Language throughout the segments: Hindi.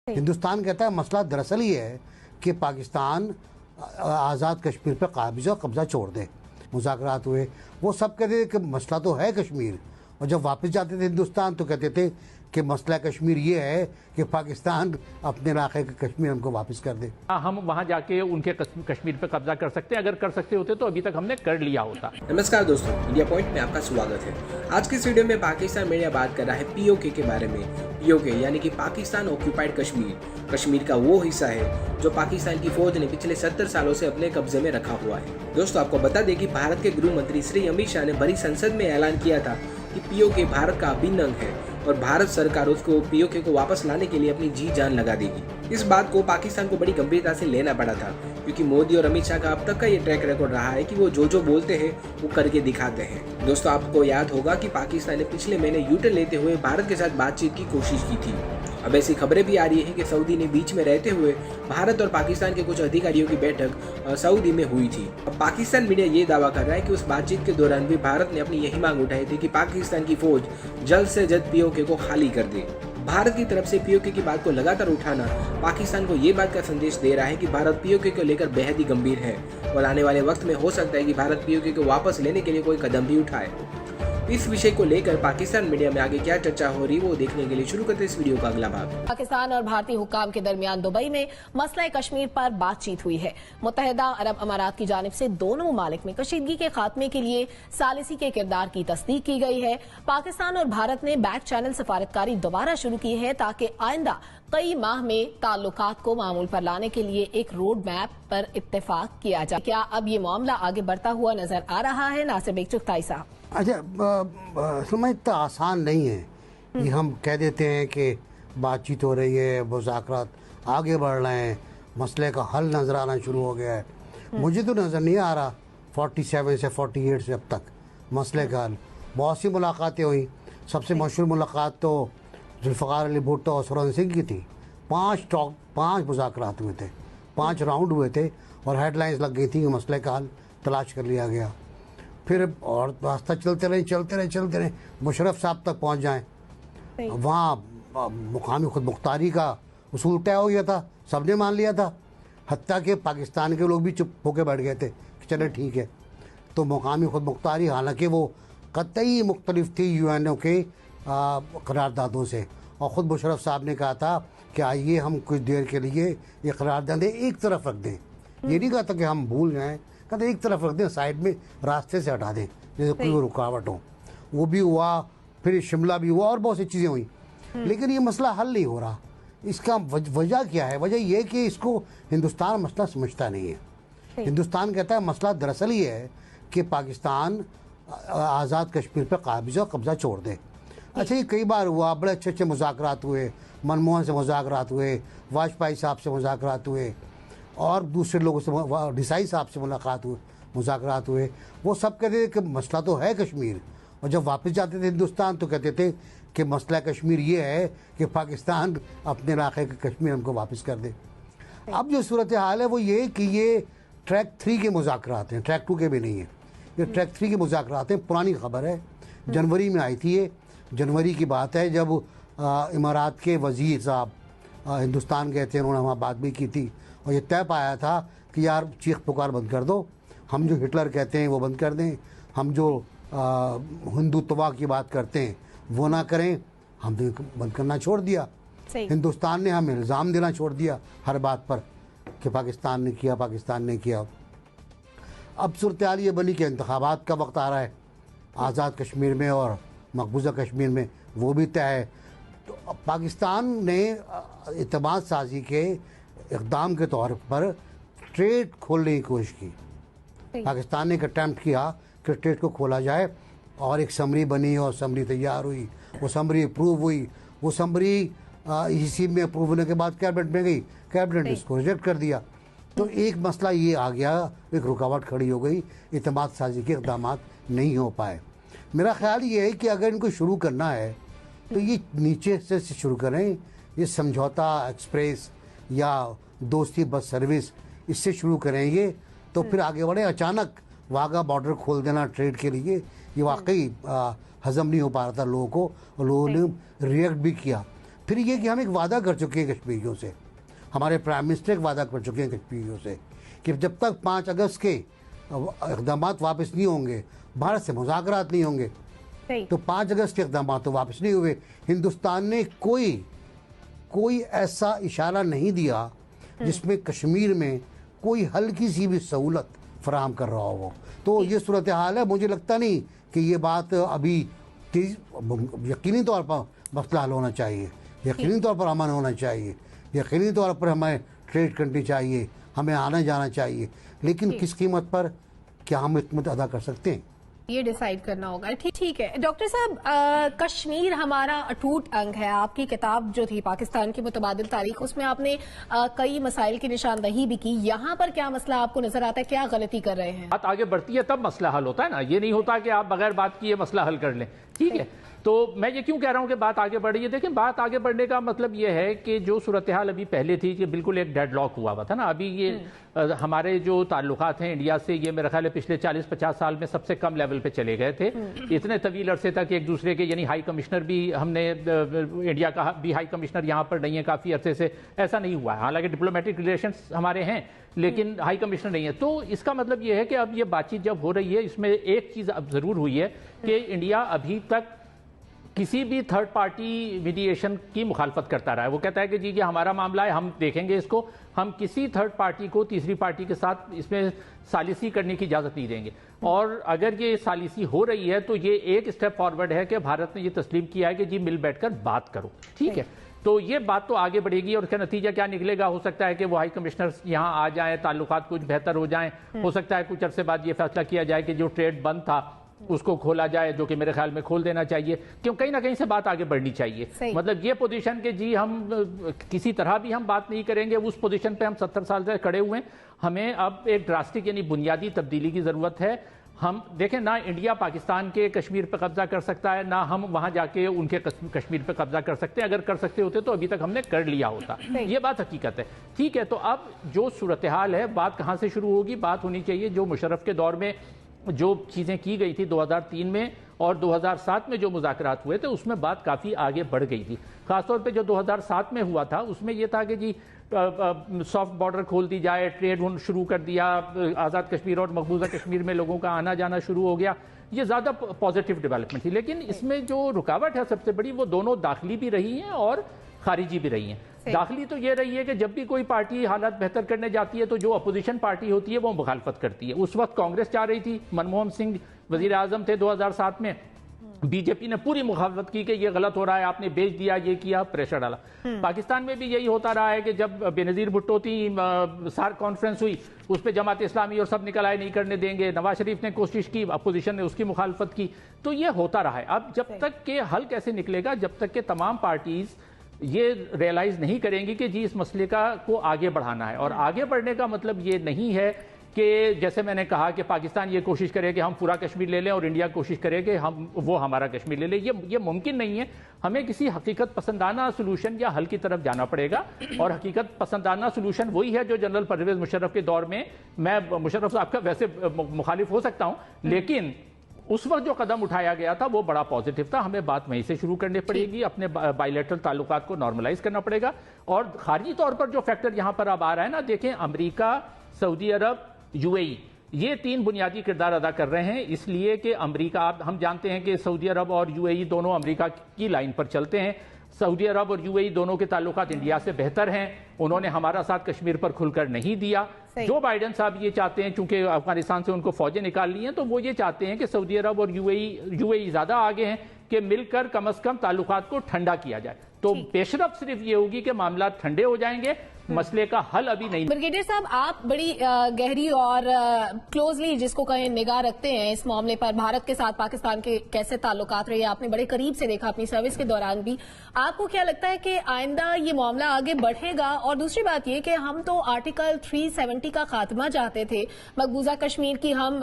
हिंदुस्तान कहता है मसला दरअसल ये है कि पाकिस्तान आज़ाद कश्मीर पर काबिज़ और कब्ज़ा छोड़ दे। मुज़ाकरात हुए, वो सब कहते थे कि मसला तो है कश्मीर, और जब वापस जाते थे हिंदुस्तान तो कहते थे कि मसला कश्मीर ये है कि पाकिस्तान अपने इलाके का कश्मीर हमको वापस कर दे। हम वहां जाके उनके कश्मीर पर कब्जा कर सकते हैं, अगर कर सकते होते तो अभी तक हमने कर लिया होता। नमस्कार दोस्तों, इंडिया पॉइंट में आपका स्वागत है। आज की इस वीडियो में पाकिस्तान मीडिया बात कर रहा है पीओके के बारे में। पीओके यानी कि पाकिस्तान ऑक्यूपाइड कश्मीर। कश्मीर का वो हिस्सा है जो पाकिस्तान की फौज ने पिछले 70 सालों से अपने कब्जे में रखा हुआ है। दोस्तों, आपको बता दें कि भारत के गृह मंत्री श्री अमित शाह ने भरी संसद में ऐलान किया था कि पीओके भारत का अभिन्न अंग है और भारत सरकार उसको पीओके को वापस लाने के लिए अपनी जी जान लगा देगी। इस बात को पाकिस्तान को बड़ी गंभीरता से लेना पड़ा था, क्योंकि मोदी और अमित शाह का अब तक का ये ट्रैक रिकॉर्ड रहा है कि वो जो बोलते हैं वो करके दिखाते हैं। दोस्तों, आपको याद होगा कि पाकिस्तान ने पिछले महीने यूटर्न लेते हुए भारत के साथ बातचीत की कोशिश की थी। अब ऐसी खबरें भी आ रही है कि सऊदी ने बीच में रहते हुए भारत और पाकिस्तान के कुछ अधिकारियों की बैठक सऊदी में हुई थी। अब पाकिस्तान मीडिया ये दावा कर रहा है कि उस बातचीत के दौरान भी भारत ने अपनी यही मांग उठाई थी कि पाकिस्तान की फौज जल्द से जल्द पीओके को खाली कर दे। भारत की तरफ से पीओके की बात को लगातार उठाना पाकिस्तान को ये बात का संदेश दे रहा है कि भारत पीओके को लेकर बेहद ही गंभीर है और आने वाले वक्त में हो सकता है कि भारत पीओके को वापस लेने के लिए कोई कदम भी उठाए। इस विषय को लेकर पाकिस्तान मीडिया में आगे क्या चर्चा हो रही है वो देखने के लिए शुरू करते इस वीडियो का अगला भाग। पाकिस्तान और भारतीय हुक्काम के दरमियान दुबई में मसला कश्मीर पर बातचीत हुई है। मुत्तहिदा अरब अमारात की जानिब से दोनों ममालिक में कशीदगी के खात्मे के लिए सालिसी के किरदार की तस्दीक की गई है। पाकिस्तान और भारत ने बैक चैनल सफारतकारी दोबारा शुरू की है ताकि आइंदा कई माह में ताल्लुकात को मामूल पर लाने के लिए एक रोड मैप पर इत्तेफाक किया जाए। क्या अब ये मामला आगे बढ़ता हुआ नजर आ रहा है? नासिर बेग चुगताई साहब। अच्छा, समझ इतना आसान नहीं है कि हम कह देते हैं कि बातचीत हो रही है, मुज़ाकरात आगे बढ़ रहे हैं, मसले का हल नज़र आना शुरू हो गया है। मुझे तो नज़र नहीं आ रहा 47 से 48 से अब तक मसले का हल। बहुत सी मुलाकातें हुई, सबसे मशहूर मुलाकात तो जुल्फ़िकार अली भुट्टो और सुरन सिंह की थी। 5 मुज़ाकरात हुए थे, 5 राउंड हुए थे और हेडलाइंस लग गई थी कि मसले का हल तलाश कर लिया गया। फिर और रास्ता चलते रहे मुशर्रफ साहब तक पहुंच जाएं। वहाँ मुकामी खुद मुख्तारी का उसूल तय हो गया था, सबने मान लिया था, हत्ता कि पाकिस्तान के लोग भी चुप होकर बैठ गए थे कि चले ठीक है। तो मुकामी खुद मुख्तारी, हालांकि वो कतई मुख्तलिफ थी यूएनओ के करारदादों से, और ख़ुद मुशर्रफ साहब ने कहा था कि आइए हम कुछ देर के लिए ये करारदादें एक तरफ रख दें। ये नहीं कहा था कि हम भूल जाएँ, कहते एक तरफ रख दें, साइड में रास्ते से हटा दें जैसे कोई रुकावट हो। वो भी हुआ, फिर शिमला भी हुआ और बहुत सी चीज़ें हुई, लेकिन ये मसला हल नहीं हो रहा। इसका वजह क्या है? वजह ये कि इसको हिंदुस्तान मसला समझता नहीं है। हिंदुस्तान कहता है मसला दरअसल ये है कि पाकिस्तान आज़ाद कश्मीर पर काबिज़ और कब्ज़ा छोड़ दे। अच्छा, ये कई बार हुआ, बड़े अच्छे मुज़ाकरात हुए, मनमोहन से मुज़ाकरात हुए, वाजपेयी साहब से मुज़ाकरात हुए और दूसरे लोगों से, डिसाई साहब से मुज़ाकरात हुए। वो सब कहते थे कि मसला तो है कश्मीर, और जब वापस जाते थे हिंदुस्तान तो कहते थे कि मसला कश्मीर ये है कि पाकिस्तान अपने इलाके का कश्मीर हमको वापस कर दे। अब जो सूरत हाल है वो ये कि ये ट्रैक 3 के मुज़ाकरात हैं, ट्रैक 2 के भी नहीं है। ये ट्रैक 3 के मुज़ाकरात हैं। पुरानी खबर है, जनवरी में आई थी ये, जनवरी की बात है जब इमारात के वज़ीर साहब हिंदुस्तान गए थे, उन्होंने वहाँ बात भी की थी और ये तय पाया था कि यार चीख पुकार बंद कर दो, हम जो हिटलर कहते हैं वो बंद कर दें, हम जो हिंदुत्व की बात करते हैं वो ना करें। हमने बंद करना छोड़ दिया। हिंदुस्तान ने हमें इल्ज़ाम देना छोड़ दिया हर बात पर कि पाकिस्तान ने किया। अब सूरत हाल ये बनी कि इंतखाबात का वक्त आ रहा है आज़ाद कश्मीर में और मकबूजा कश्मीर में, वो भी तय है। तो पाकिस्तान ने इत्तेमाद साजी के इक़दाम के तौर पर ट्रेड खोलने की कोशिश की। पाकिस्तान ने एक अटैम्प्ट किया कि ट्रेड को खोला जाए और एक समरी बनी और समरी तैयार हुई, वो समरी अप्रूव हुई। वो समरी इसी में अप्रूव होने के बाद कैबिनेट में गई, कैबिनेट ने इसको रिजेक्ट कर दिया। तो एक मसला ये आ गया, एक रुकावट खड़ी हो गई, इत्तेमाद साजी के इक़दाम नहीं हो पाए। मेरा ख्याल ये है कि अगर इनको शुरू करना है तो ये नीचे से शुरू करें, ये समझौता एक्सप्रेस या दोस्ती बस सर्विस इससे शुरू करेंगे तो फिर आगे बढ़े। अचानक वाघा बॉर्डर खोल देना ट्रेड के लिए, ये वाकई हजम नहीं हो पा रहा था लोगों को, और लोगों ने रिएक्ट भी किया। फिर ये कि हम एक वादा कर चुके हैं कश्मीरियों से, हमारे प्राइम मिनिस्टर एक वादा कर चुके हैं कश्मीरियों से कि जब तक 5 अगस्त के इक़दाम वापस नहीं होंगे, भारत से मुज़ाकरात नहीं होंगे। तो 5 अगस्त के इक़दाम तो वापस नहीं हुए। हिंदुस्तान ने कोई ऐसा इशारा नहीं दिया जिसमें कश्मीर में कोई हल्की सी भी सहूलत फराहम कर रहा हो। तो ये सूरत हाल है। मुझे लगता नहीं कि ये बात अभी यकीनी तौर पर मसला हल होना चाहिए, यकीनी तौर पर अमन होना चाहिए, यकीनी तौर पर हमें ट्रेड करनी चाहिए, हमें आना जाना चाहिए, लेकिन किस कीमत पर क्या हम इतमत अदा कर सकते हैं ये डिसाइड करना होगा। ठीक है डॉक्टर साहब, कश्मीर हमारा अटूट अंग है। आपकी किताब जो थी पाकिस्तान की मुतबादिल तारीख, उसमें आपने कई मसाइल की निशानदही भी की। यहाँ पर क्या मसला आपको नजर आता है, क्या गलती कर रहे हैं? बात आगे बढ़ती है तब मसला हल होता है ना, ये नहीं होता कि आप बगैर बात किए मसला हल कर लें। ठीक है, तो मैं ये क्यों कह रहा हूं कि बात आगे बढ़ रही है? देखिए, बात आगे बढ़ने का मतलब ये है कि जो सूरत हाल अभी पहले थी कि बिल्कुल एक डेडलॉक हुआ था ना, अभी ये हमारे जो ताल्लुकात हैं इंडिया से, ये मेरा ख्याल है पिछले 40-50 साल में सबसे कम लेवल पे चले गए थे। इतने तवील अरसे तक एक दूसरे के, यानी हाई कमिश्नर भी हमने, इंडिया का भी हाई कमिश्नर यहाँ पर नहीं है काफ़ी अरसे से, ऐसा नहीं हुआ है। हालांकि डिप्लोमेटिक रिलेशंस हमारे हैं लेकिन हाई कमिश्नर नहीं है। तो इसका मतलब ये है कि अब ये बातचीत जब हो रही है, इसमें एक चीज़ अब ज़रूर हुई है कि इंडिया अभी तक किसी भी थर्ड पार्टी मीडिएशन की मुखालफत करता रहा है। वो कहता है कि जी ये हमारा मामला है, हम देखेंगे इसको, हम किसी थर्ड पार्टी को, तीसरी पार्टी के साथ इसमें सालिसी करने की इजाज़त नहीं देंगे। और अगर ये सालिसी हो रही है तो ये एक स्टेप फॉरवर्ड है कि भारत ने ये तस्लीम किया है कि जी मिल बैठकर बात करो। ठीक है, तो ये बात तो आगे बढ़ेगी और इसका नतीजा क्या निकलेगा? हो सकता है कि वो हाई कमिश्नर यहाँ आ जाएं, ताल्लुकात कुछ बेहतर हो जाएं, हो सकता है कुछ अरसे बाद ये फैसला किया जाए कि जो ट्रेड बंद था उसको खोला जाए, जो कि मेरे ख्याल में खोल देना चाहिए, क्यों कहीं ना कहीं से बात आगे बढ़नी चाहिए। मतलब ये पोजीशन के जी हम किसी तरह भी हम बात नहीं करेंगे, उस पोजीशन पे हम 70 साल से खड़े हुए हैं। हमें अब एक ड्रास्टिक यानी बुनियादी तब्दीली की ज़रूरत है। हम देखें, ना इंडिया पाकिस्तान के कश्मीर पर कब्जा कर सकता है, ना हम वहां जाके उनके कश्मीर पर कब्जा कर सकते हैं। अगर कर सकते होते तो अभी तक हमने कर लिया होता। ये बात हकीकत है। ठीक है, तो अब जो सूरत हाल है, बात कहाँ से शुरू होगी? बात होनी चाहिए जो मुशर्रफ के दौर में जो चीज़ें की गई थी 2003 में और 2007 में जो मुज़ाकरात हुए थे, उसमें बात काफ़ी आगे बढ़ गई थी। ख़ासतौर पे जो 2007 में हुआ था उसमें यह था कि जी सॉफ्ट बॉर्डर खोल दी जाए, ट्रेड शुरू कर दिया, आज़ाद कश्मीर और मकबूजा कश्मीर में लोगों का आना जाना शुरू हो गया। ये ज़्यादा पॉजिटिव डेवलपमेंट थी। लेकिन इसमें जो रुकावट है सबसे बड़ी, वो दोनों दाखिली भी रही हैं और खारिजी भी रही हैं। दाखिली तो ये रही है कि जब भी कोई पार्टी हालात बेहतर करने जाती है तो जो अपोजिशन पार्टी होती है वो मुखालफत करती है। उस वक्त कांग्रेस चाह रही थी, मनमोहन सिंह वजीर आजम थे 2007 में, बीजेपी ने पूरी मुखालफत की कि ये गलत हो रहा है, आपने बेच दिया, ये किया, प्रेशर डाला। पाकिस्तान में भी यही होता रहा है कि जब बेनजीर भुट्टो थी, सार्क कॉन्फ्रेंस हुई, उस पर जमात इस्लामी और सब निकल आए नहीं करने देंगे, नवाज शरीफ ने कोशिश की, अपोजिशन ने उसकी मुखालफत की, तो ये होता रहा है। अब जब तक के हल कैसे निकलेगा, जब तक के तमाम पार्टीज ये रियलाइज नहीं करेंगी कि जी इस मसले को आगे बढ़ाना है। और आगे बढ़ने का मतलब ये नहीं है कि जैसे मैंने कहा कि पाकिस्तान ये कोशिश करे कि हम पूरा कश्मीर ले लें और इंडिया कोशिश करे कि वो हमारा कश्मीर ले ले। ये मुमकिन नहीं है। हमें किसी हकीकत पसंदाना सोल्यूशन या हल की तरफ जाना पड़ेगा। और हकीकत पसंदाना सोल्यूशन वही है जो जनरल परवेज मुशर्रफ के दौर में, मैं मुशर्रफ साहब का वैसे मुखालिफ हो सकता हूं, लेकिन उस वक्त जो कदम उठाया गया था वो बड़ा पॉजिटिव था। हमें बात वहीं से शुरू करनी पड़ेगी, अपने बायलैटरल ताल्लुकात को नॉर्मलाइज करना पड़ेगा। और खारजी तौर पर जो फैक्टर यहां पर अब आ रहा है ना, देखें, अमेरिका, सऊदी अरब, यूएई, ये 3 बुनियादी किरदार अदा कर रहे हैं। इसलिए कि अमेरिका, हम जानते हैं कि सऊदी अरब और यूएई दोनों अमेरिका की लाइन पर चलते हैं। सऊदी अरब और यूएई दोनों के ताल्लुकात इंडिया से बेहतर हैं। उन्होंने हमारा साथ कश्मीर पर खुलकर नहीं दिया। जो बाइडेन साहब ये चाहते हैं, चूंकि अफगानिस्तान से उनको फौजें निकाल ली हैं, तो वो ये चाहते हैं कि सऊदी अरब और यूएई ज्यादा आगे हैं कि मिलकर कम से कम ताल्लुकात को ठंडा किया जाए। तो पेशरफ सिर्फ ये होगी कि मामला ठंडे हो जाएंगे, मसले का हल अभी नहीं। ब्रिगेडियर साहब, आप बड़ी गहरी और क्लोजली जिसको कहें निगाह रखते हैं इस मामले पर, भारत के साथ पाकिस्तान के कैसे ताल्लुकात रहे, आपने बड़े करीब से देखा अपनी सर्विस के दौरान भी। आपको क्या लगता है कि आइंदा ये मामला आगे बढ़ेगा? और दूसरी बात ये कि हम तो आर्टिकल 370 का खात्मा चाहते थे, मकबूजा कश्मीर की हम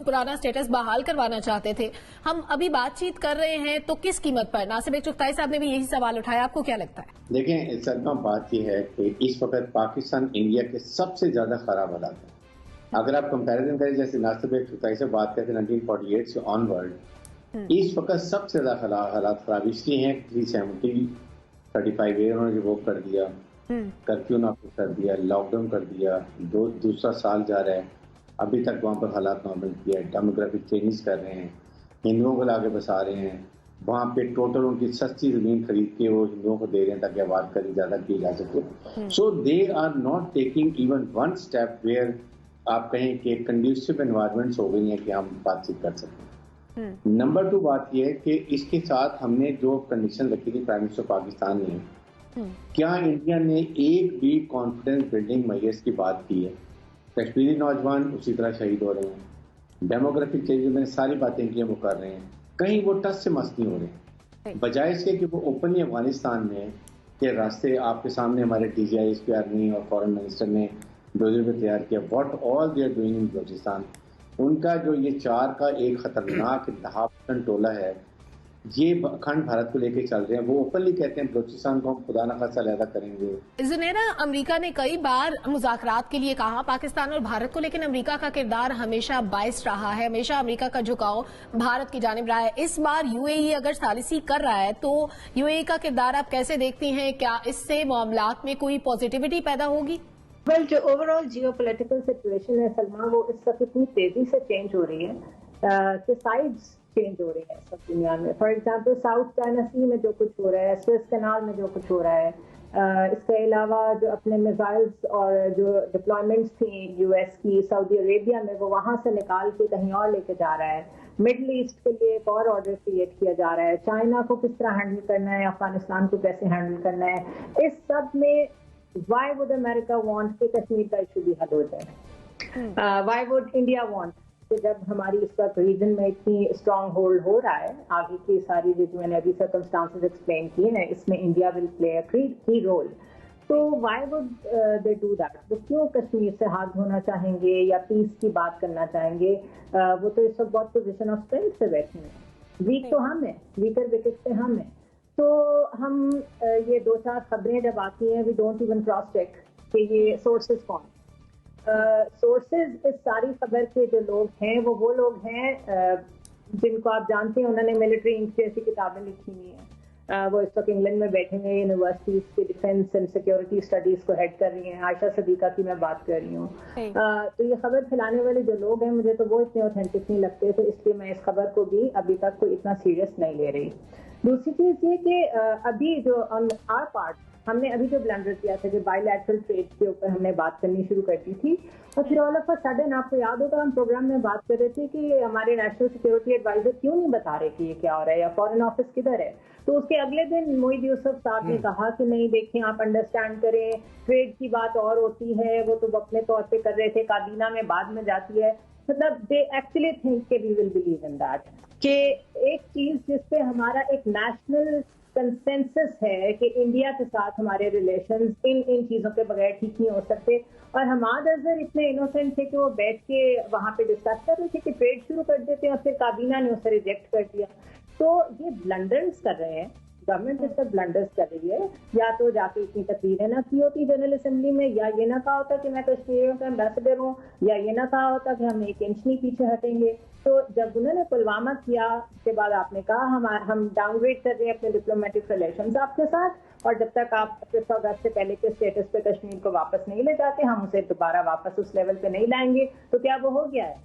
पुराना स्टेटस बहाल करवाना चाहते थे, हम अभी बातचीत कर रहे हैं, तो किस कीमत पर? नासिर चुगताई साहब ने भी यही सवाल उठाया, आपको क्या लगता है? देखें, सरमा बात यह है कि इस वक्त पाकिस्तान इंडिया के सबसे ज्यादा खराब हालात है। अगर आप कंपैरिजन करें, जैसे नासिर चुगताई से बात करते 1948 से ऑनवर्ड, इस वक्त सबसे ज्यादा हालात खराब इसलिए हैं 370 35A उन्होंने रिवोक कर दिया, कर्फ्यू नाफिज कर दिया, लॉकडाउन कर दिया, दूसरा साल जा रहा है, अभी तक वहाँ पर हालात नॉर्मल किया है, डेमोग्राफिक चेंजेस कर रहे हैं, हिंदुओं को लाके बसा रहे हैं, वहाँ पे टोटल उनकी सस्ती जमीन खरीद के वो हिंदुओं को दे रहे हैं ताकि आबाद करी ज्यादा की जा सके। So they are not taking even one step where आप कहें कि कंड्यूसिव एनवायरमेंट्स हो गई हैं कि हम बातचीत कर सकते। नंबर 2 बात यह है कि इसके साथ हमने जो कंडीशन रखी थी प्राइम मिनिस्टर पाकिस्तान ने, क्या इंडिया ने एक भी कॉन्फिडेंस बिल्डिंग मैयर्स की बात की है? कश्मीरी नौजवान उसी तरह शहीद हो रहे हैं, डेमोग्राफिक चेंजेस में सारी बातें की वो कर रहे हैं, कहीं वो टच से मस नहीं हो रहे, बजाय इसके कि वो ओपनली अफगानिस्तान में के रास्ते आपके सामने हमारे DGI एसपी आर्मी और फॉरेन मिनिस्टर ने डोजर पे तैयार किया। What all they are doing in Balochistan, उनका जो ये 4 का एक खतरनाक 10% टोला है, ये अखंड भारत को लेके चल रहे हैं। वो ओपनली कहते हैं बलूचिस्तान को हम खुदा न खासा अलहदा करेंगे। जुनेरा, अमेरिका ने कई बार मुज़ाकरात के लिए कहा पाकिस्तान और भारत को, लेकिन अमेरिका का किरदार हमेशा बाइस रहा है, हमेशा अमेरिका का झुकाव भारत की जानिब रहा है। इस बार UAE अगर सालिसी कर रहा है तो UAE का किरदार आप कैसे देखती हैं? क्या इससे मामलात में कोई पॉजिटिविटी पैदा होगी? वेल, जो ओवरऑल जियोपॉलिटिकल सिचुएशन है सलमा, वो इस वक्त इतनी तेजी से चेंज हो रही है कि साइड्स चेंज हो रही है सब दुनिया में। फॉर एग्जांपल साउथ चाइना सी में जो कुछ हो रहा है, स्विस कैनाल में जो कुछ हो रहा है, इसके अलावा जो अपने मिसाइल्स और जो डिप्लॉयमेंट्स थी US की सऊदी अरेबिया में, वो वहां से निकाल के कहीं और लेके जा रहा है। मिडल ईस्ट के लिए एक और ऑर्डर क्रिएट किया जा रहा है, चाइना को किस तरह हैंडल करना है, अफगानिस्तान को कैसे हैंडल करना है। इस सब में वाई वुड अमेरिका वांट कि कश्मीर का इशू भी हल हो जाए? वाई वुड इंडिया वांट कि जब हमारी इस वक्त रीजन में इतनी स्ट्रॉन्ग होल्ड हो रहा है, आगे की सारी जो मैंने अभी सर्कमस्टांसेस एक्सप्लेन किए हैं, इसमें इंडिया विल प्ले अ की रोल, तो why would they do that? वो क्यों कश्मीर से हाथ धोना चाहेंगे या पीस की बात करना चाहेंगे? वो तो इस वक्त बहुत पोजिशन ऑफ स्ट्रेंथ से बैठे हैं। वीक तो हम है, वीकर विकेट पे हम है, तो हम ये 2-4 खबरें जब आती हैं, we don't even cross check कि ये सोर्सेज कौन। सोर्सेज इस सारी खबर के जो लोग हैं वो लोग हैं जिनको आप जानते हैं, उन्होंने मिलिट्री इंक जैसी किताबें लिखी हुई हैं। वो इस वक्त इंग्लैंड में बैठे हुए यूनिवर्सिटीज के डिफेंस एंड सिक्योरिटी स्टडीज को हेड कर रही हैं। आयशा सदीका की मैं बात कर रही हूँ। तो ये खबर फैलाने वाले जो लोग हैं, मुझे तो वो इतने ऑथेंटिक नहीं लगते, तो इसलिए मैं इस खबर को भी अभी तक कोई इतना सीरियस नहीं ले रही। दूसरी चीज ये कि अभी जो ऑन आवर पार्ट हमने अभी जो ब्लंडर किया था, जो बायलैटरल ट्रेड के ऊपर हमने बात करनी शुरू कर दी थी, और फिर ऑल ऑफ अ सडन आपको याद होगा हम प्रोग्राम में बात कर रहे थे कि हमारे नेशनल सिक्योरिटी एडवाइजर क्यों नहीं बता रहे कि ये क्या हो रहा है या फॉरेन ऑफिस किधर है। तो उसके अगले दिन मोईद यूसुफ साहब ने कहा कि नहीं देखें, आप अंडरस्टैंड करें, ट्रेड की बात और होती है, वो तो अपने तौर पे कर रहे थे, काबीना में बाद में जाती है। मतलब दे एक्चुअली थिंक कि we will believe in that, कि एक चीज जिसपे हमारा एक नेशनल कंसेंसस है कि इंडिया के साथ हमारे रिलेशंस इन चीजों के बगैर ठीक नहीं हो सकते, और हमाद अजहर इतने इनोसेंट थे कि वो बैठ के वहां पे डिस्कस कर रहे थे कि ट्रेड शुरू कर देते हैं, और फिर काबीना ने उसे रिजेक्ट कर दिया। तो ये ब्लंडर्स कर रहे हैं, गवर्नमेंट इस पर ब्लंडर्स कर रही है। या तो जाके इतनी तकरीरें ना की होती जनरल असेंबली में, या ये ना कहा होता कि मैं कश्मीरियों का एम्बेसडर हूँ, या ये ना कहा होता कि हम 1 इंच नहीं पीछे हटेंगे। तो जब उन्होंने पुलवामा किया उसके बाद आपने कहा हम डाउनग्रेड कर रहे हैं अपने डिप्लोमेटिक रिलेशंस आपके साथ, और जब तक आप 5 अगस्त से पहले के स्टेटस पे कश्मीर को वापस नहीं ले जाते, हम उसे दोबारा वापस उस लेवल पे नहीं लाएंगे। तो क्या वो हो गया है?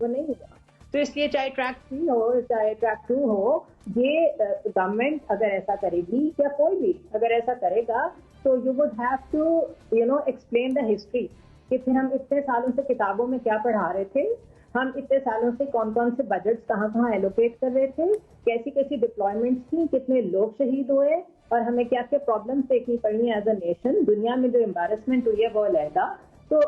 वो नहीं हुआ। तो इसलिए चाहे ट्रैक 3 हो चाहे ट्रैक 2 हो, ये गवर्नमेंट अगर ऐसा करेगी या कोई भी अगर ऐसा करेगा, तो you would have to explain the history कि फिर हम इतने सालों से किताबों में क्या पढ़ा रहे थे, हम इतने सालों से कौन कौन से बजट्स कहाँ एलोकेट कर रहे थे, कैसी कैसी डिप्लॉयमेंट्स थी, कितने लोग शहीद हुए, और हमें क्या क्या प्रॉब्लम्स देखनी पड़ी एज अ नेशन। दुनिया में जो एम्बैरेसमेंट हुई है वो अलहदा। तो